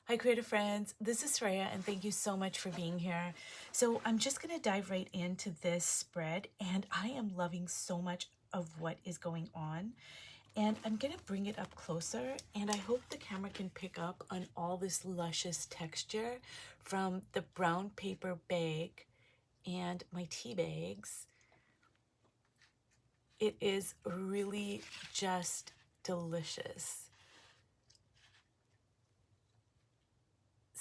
Hi, creative friends. This is Freya, and thank you so much for being here. So, I'm just going to dive right into this spread, and I am loving so much of what is going on. And I'm going to bring it up closer, and I hope the camera can pick up on all this luscious texture from the brown paper bag and my tea bags. It is really just delicious.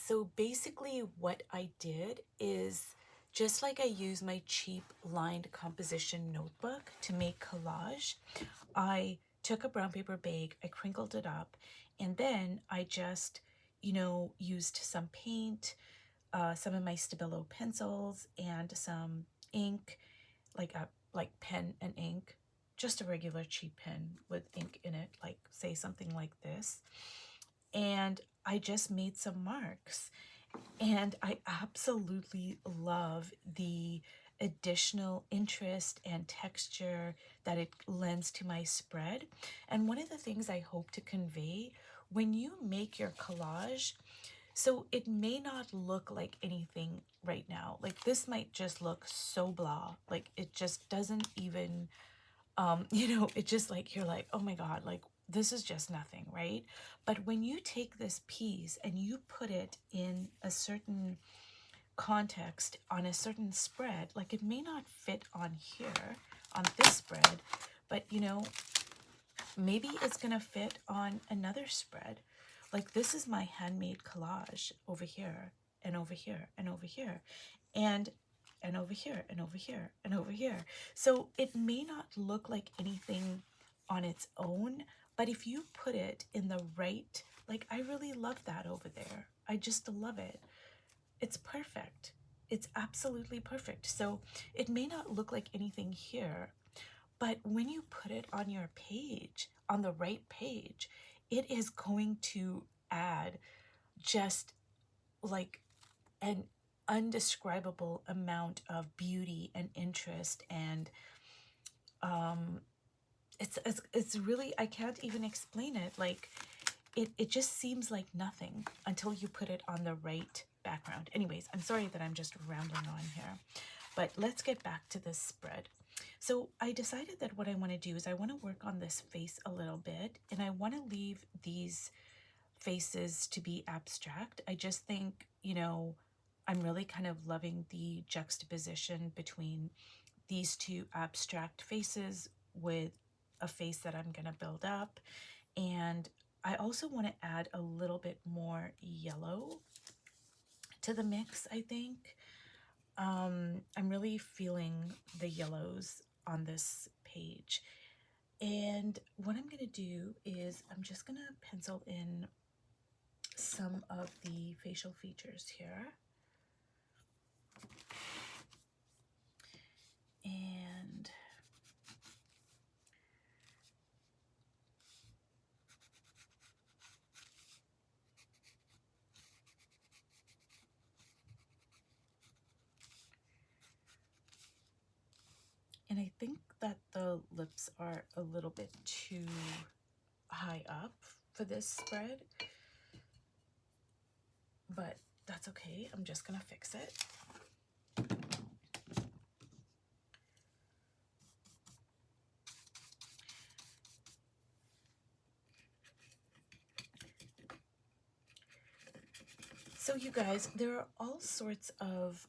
So basically what I did is, just like I use my cheap lined composition notebook to make collage, I took a brown paper bag, I crinkled it up, and then I just, used some paint, some of my Stabilo pencils, and some ink, like pen and ink, just a regular cheap pen with ink in it, like say something like this. And I just made some marks. And I absolutely love the additional interest and texture that it lends to my spread. And one of the things I hope to convey when you make your collage, so it may not look like anything right now. Like this might just look so blah. Like it just doesn't even it just like you're like, oh my God, like this is just nothing, right? But when you take this piece and you put it in a certain context on a certain spread, like it may not fit on here, on this spread, but maybe it's gonna fit on another spread. Like this is my handmade collage over here and over here and over here and over here and over here and over here. So it may not look like anything on its own, but if you put it in the right, like I really love that over there. I just love it. It's perfect. It's absolutely perfect. So it may not look like anything here, but when you put it on your page, on the right page, it is going to add just like an undescribable amount of beauty and interest, and it's really, I can't even explain it. Like it just seems like nothing until you put it on the right background. Anyways, I'm sorry that I'm just rambling on here, but let's get back to this spread. So I decided that what I want to do is I want to work on this face a little bit, and I want to leave these faces to be abstract. I just think, I'm really kind of loving the juxtaposition between these two abstract faces with a face that I'm going to build up. And I also want to add a little bit more yellow to the mix, I think. I'm really feeling the yellows on this page. And what I'm going to do is I'm just going to pencil in some of the facial features here. And I think that the lips are a little bit too high up for this spread, but that's okay. I'm just gonna fix it. So you guys, there are all sorts of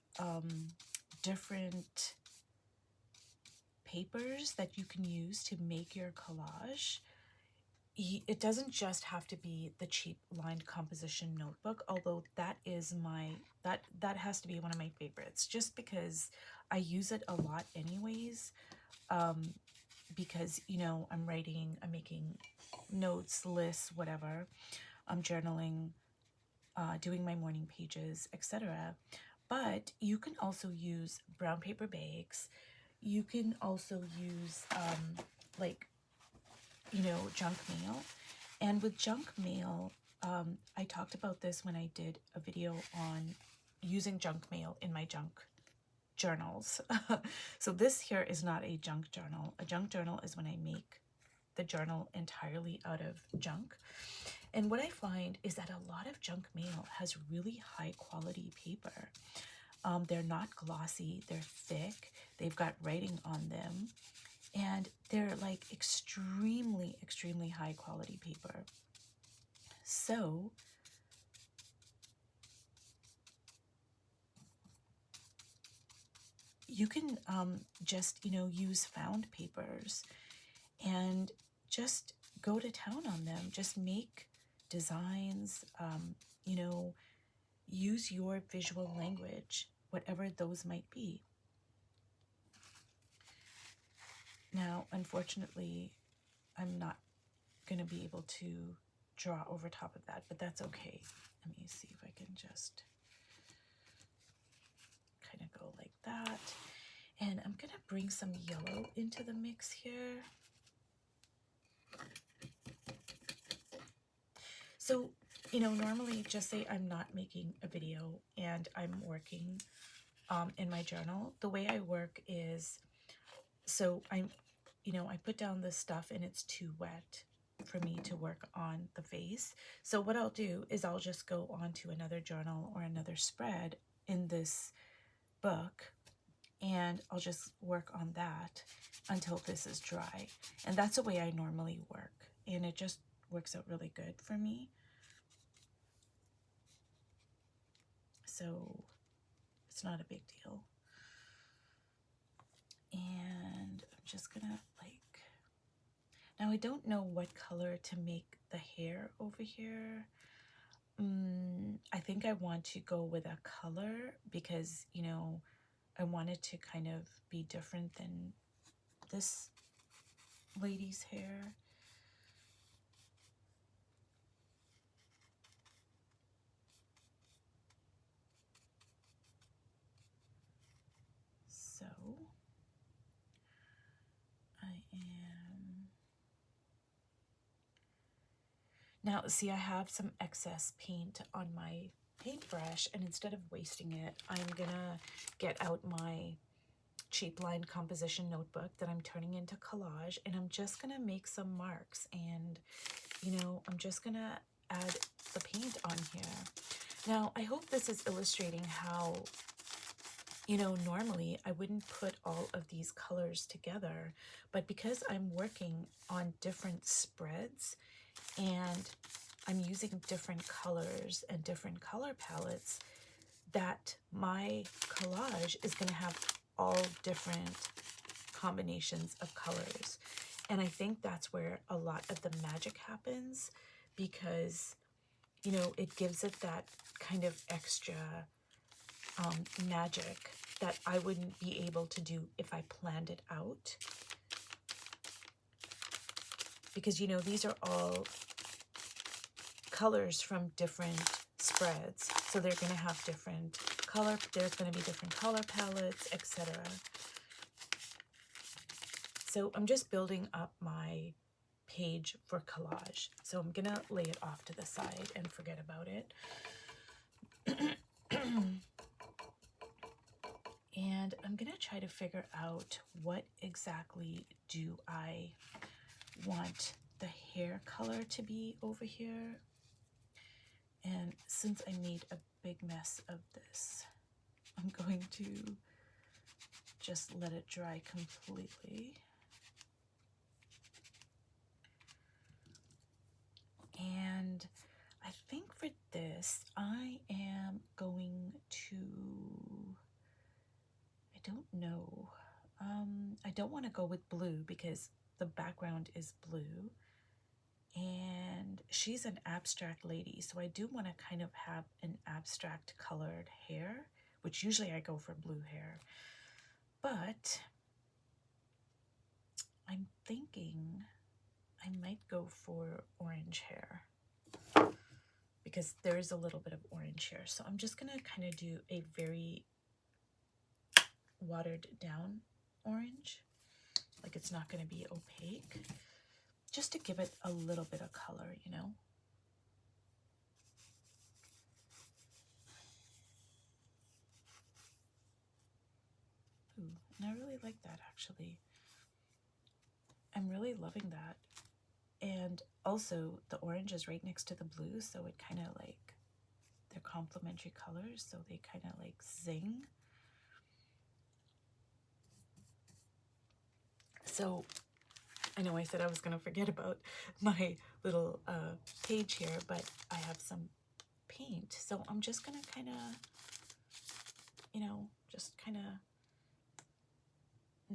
different papers that you can use to make your collage. It doesn't just have to be the cheap lined composition notebook, although that is that has to be one of my favorites, just because I use it a lot anyways. Because I'm writing, I'm making notes, lists, whatever. I'm journaling, doing my morning pages, etc. But you can also use brown paper bags. You can also use like junk mail. And with junk mail, I talked about this when I did a video on using junk mail in my junk journals. So this here is not a junk journal. A junk journal is when I make the journal entirely out of junk. And what I find is that a lot of junk mail has really high quality paper. They're not glossy, they're thick, they've got writing on them, and they're like extremely, extremely high quality paper. So you can just, use found papers and just go to town on them. Just make designs, use your visual language, whatever those might be. Now, unfortunately, I'm not going to be able to draw over top of that, but that's okay. Let me see if I can just kind of go like that. And I'm going to bring some yellow into the mix here. So, normally just say I'm not making a video and I'm working in my journal. The way I work is, so I put down this stuff and it's too wet for me to work on the face. So what I'll do is I'll just go on to another journal or another spread in this book, and I'll just work on that until this is dry. And that's the way I normally work, and it just works out really good for me. So it's not a big deal. And I'm just gonna now I don't know what color to make the hair over here. I think I want to go with a color because, I want it to kind of be different than this lady's hair. So I am... Now, see, I have some excess paint on my paintbrush, and instead of wasting it, I'm gonna get out my cheap line composition notebook that I'm turning into collage, and I'm just gonna make some marks, and I'm just gonna add the paint on here. Now, I hope this is illustrating how, normally I wouldn't put all of these colors together, but because I'm working on different spreads and I'm using different colors and different color palettes, that my collage is going to have all different combinations of colors. And I think that's where a lot of the magic happens, because, it gives it that kind of extra magic that I wouldn't be able to do if I planned it out. Because, these are all colors from different spreads. So they're going to have different color, there's going to be different color palettes, etc. So I'm just building up my page for collage. So I'm going to lay it off to the side and forget about it. And I'm going to try to figure out what exactly do I want the hair color to be over here. And since I made a big mess of this, I'm going to just let it dry completely. And I think for this, I am going to, I don't know. I don't want to go with blue because the background is blue. And she's an abstract lady, so I do want to kind of have an abstract colored hair, which usually I go for blue hair. But I'm thinking I might go for orange hair because there is a little bit of orange here. So I'm just going to kind of do a very watered down orange. Like it's not going to be opaque, just to give it a little bit of color, Ooh, and I really like that, actually. I'm really loving that. And also the orange is right next to the blue, so it kind of like, they're complementary colors, so they kind of like zing. So I know I said I was going to forget about my little page here, but I have some paint. So I'm just going to kind of, you know, just kind of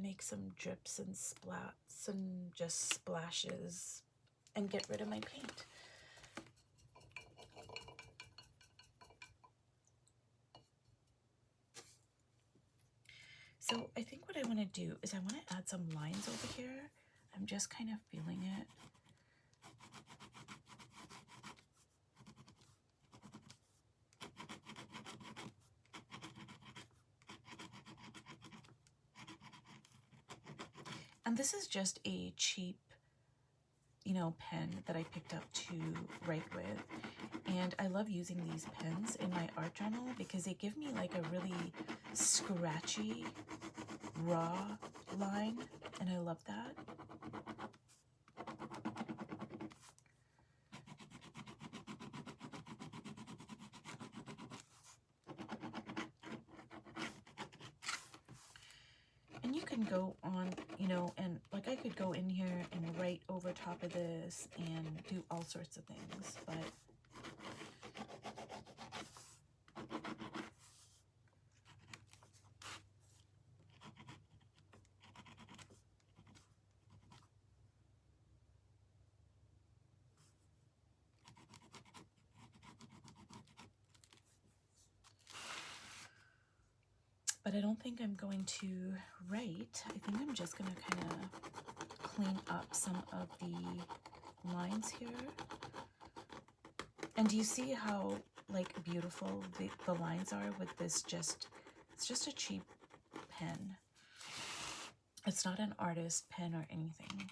make some drips and splats and just splashes and get rid of my paint. So I think what I want to do is I want to add some lines over here. I'm just kind of feeling it. And this is just a cheap, you know, pen that I picked up to write with. And I love using these pens in my art journal because they give me like a really scratchy, raw line, and I love that. And you can go on, you know, and like I could go in here and write over top of this and do all sorts of things, but I don't think I'm going to write. I think I'm just going to kind of clean up some of the lines here. And do you see how like beautiful the lines are with this? It's just a cheap pen. It's not an artist pen or anything.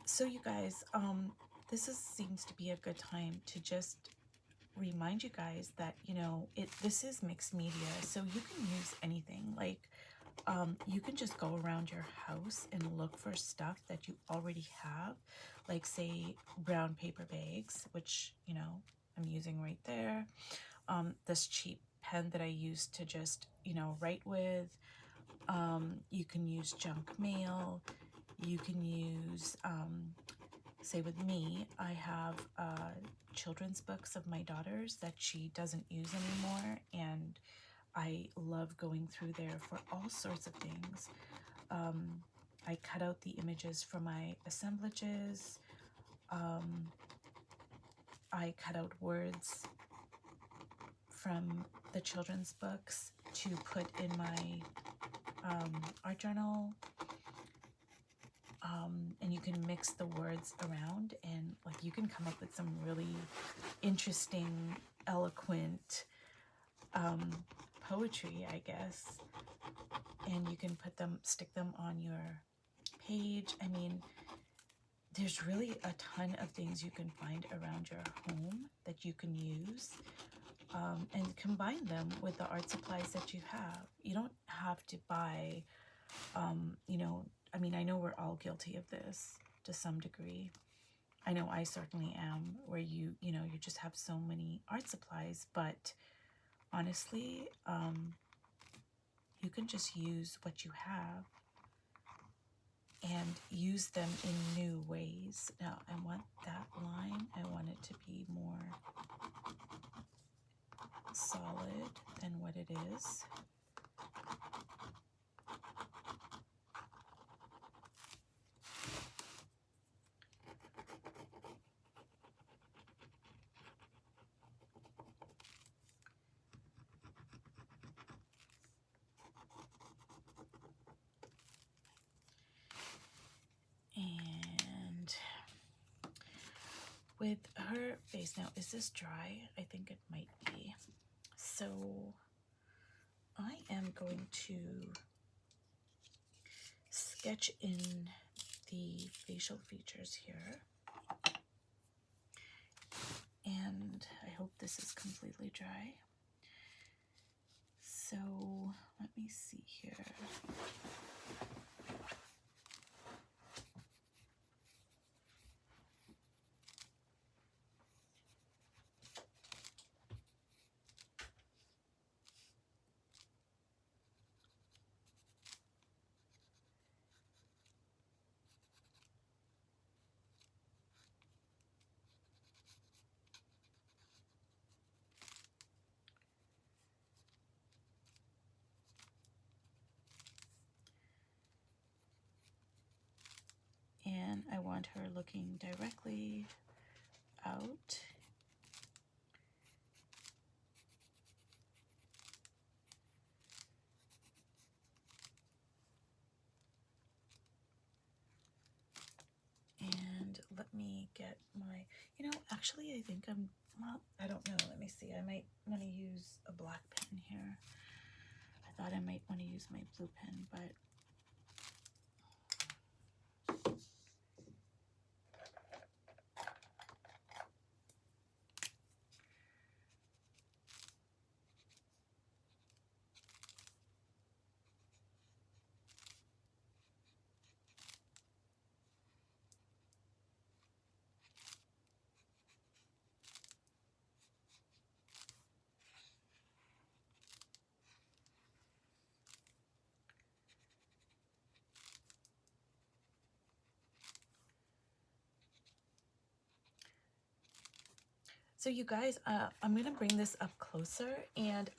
So you guys, seems to be a good time to just remind you guys that, you know, this is mixed media, so you can use anything. Like, you can just go around your house and look for stuff that you already have, like say brown paper bags, which, you know, I'm using right there. This cheap pen that I used to just, you know, write with. You can use junk mail. You can use, say with me, I have children's books of my daughter's that she doesn't use anymore, and I love going through there for all sorts of things. I cut out the images for my assemblages. I cut out words from the children's books to put in my art journal. And you can mix the words around, and like you can come up with some really interesting, eloquent poetry, I guess. And you can stick them on your page. I mean, there's really a ton of things you can find around your home that you can use, and combine them with the art supplies that you have. You don't have to buy, you know, I mean, I know we're all guilty of this to some degree. I know I certainly am, where you know, you just have so many art supplies, but honestly, you can just use what you have and use them in new ways. Now, I want that line, I want it to be more solid than what it is. And with her face, now is this dry? I think it might be. So I am going to sketch in the facial features here. And I hope this is completely dry. So let me see here. And I want her looking directly out. And let me get my, actually I think well, I don't know. Let me see. I might want to use a black pen here. I thought I might want to use my blue pen, but so you guys, I'm going to bring this up closer, and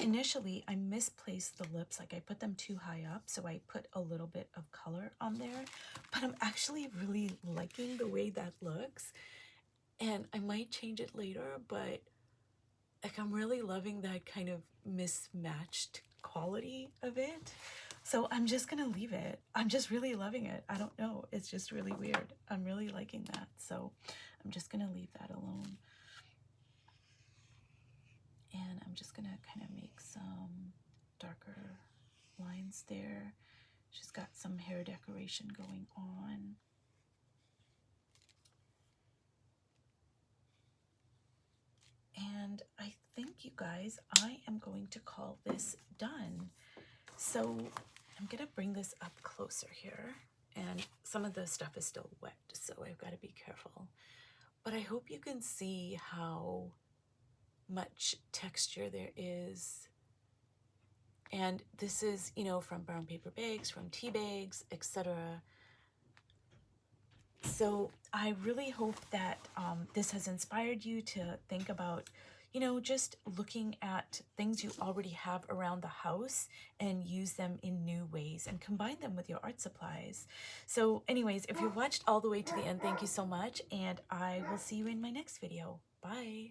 initially I misplaced the lips, like I put them too high up, so I put a little bit of color on there, but I'm actually really liking the way that looks, and I might change it later, but like I'm really loving that kind of mismatched quality of it. So I'm just gonna leave it. I'm just really loving it. I don't know, it's just really weird. I'm really liking that, so I'm just gonna leave that alone. And I'm just gonna kind of make some darker lines there. She's got some hair decoration going on. And I think, you guys, I am going to call this done. So I'm gonna bring this up closer here. And some of the stuff is still wet, so I've got to be careful. But I hope you can see how much texture there is. And this is, from brown paper bags, from tea bags, etc. So I really hope that this has inspired you to think about, just looking at things you already have around the house and use them in new ways and combine them with your art supplies. So anyways, if you watched all the way to the end, thank you so much. And I will see you in my next video. Bye.